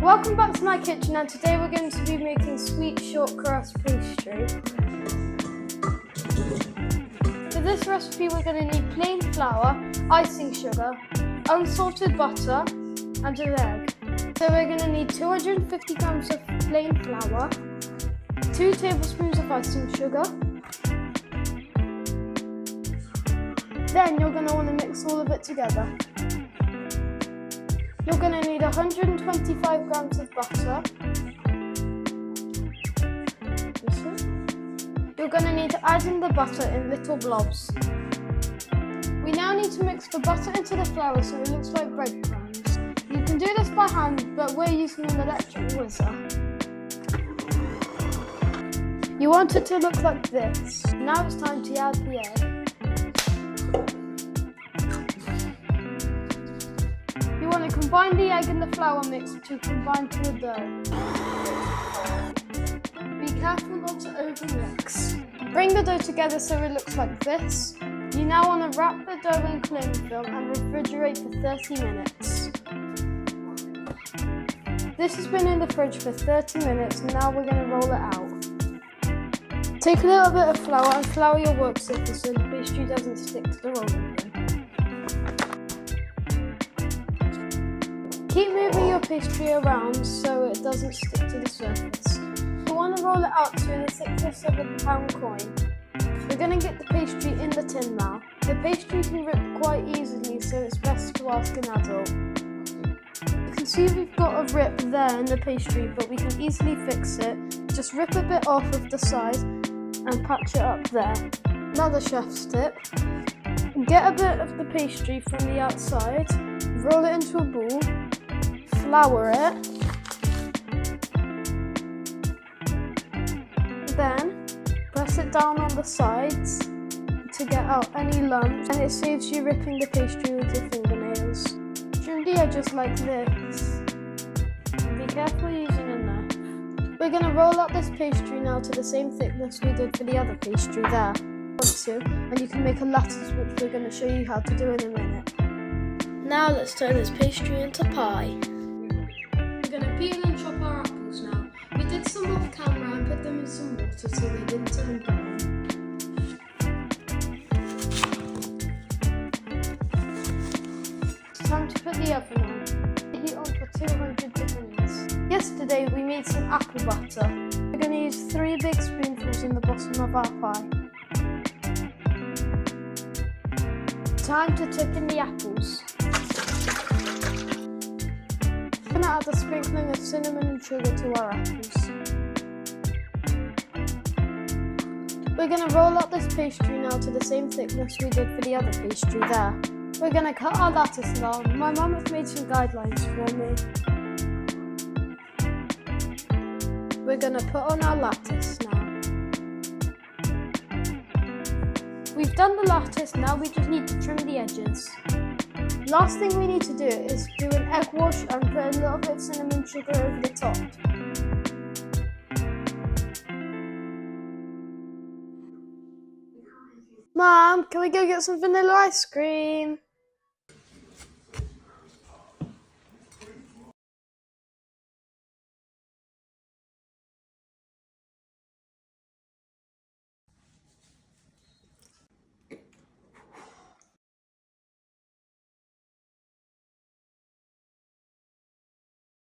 Welcome back to my kitchen, and today we're going to be making sweet short crust pastry. For this recipe we're going to need plain flour, icing sugar, unsalted butter and an egg. So we're going to need 250 grams of plain flour, 2 tablespoons of icing sugar. Then you're going to want to mix all of it together. You're going to need 125 grams of butter. You're going to need to add in the butter in little blobs. We now need to mix the butter into the flour so it looks like breadcrumbs. You can do this by hand, but we're using an electric whizzer. You want it to look like this. Now it's time to add the egg. You want to combine the egg and the flour mix to combine to a dough. Be careful not to overmix. Bring the dough together so it looks like this. You now want to wrap the dough in cling film and refrigerate for 30 minutes. This has been in the fridge for 30 minutes and now we're going to roll it out. Take a little bit of flour and flour your work surface so the pastry doesn't stick to the rolling pin. Keep moving your pastry around so it doesn't stick to the surface. You want to roll it out to the thickness of a pound coin. We're going to get the pastry in the tin now. The pastry can rip quite easily, so it's best to ask an adult. You can see we've got a rip there in the pastry, but we can easily fix it. Just rip a bit off of the side and patch it up there. Another chef's tip. Get a bit of the pastry from the outside, roll it into a ball, flour it, then press it down on the sides to get out any lumps, and it saves you ripping the pastry with your fingernails. Trim the edges like this. Be careful using a knife. We're going to roll out this pastry now to the same thickness we did for the other pastry there. And you can make a lattice, which we're going to show you how to do in a minute. Now let's turn this pastry into pie. We're going to peel and chop our apples now. We did some off camera and put them in some water so they didn't turn brown. It's time to put the oven on. Heat on for 200 degrees. Yesterday we made some apple butter. We're going to use 3 big spoonfuls in the bottom of our pie. Time to tip in the apples. We're going to add a sprinkling of cinnamon and sugar to our apples. We're going to roll out this pastry now to the same thickness we did for the other pastry there. We're going to cut our lattice now. My mum has made some guidelines for me. We're going to put on our lattice now. We've done the lattice, now we just need to trim the edges. Last thing we need to do is do an egg wash and put a little bit of cinnamon sugar over the top. Mom, can we go get some vanilla ice cream?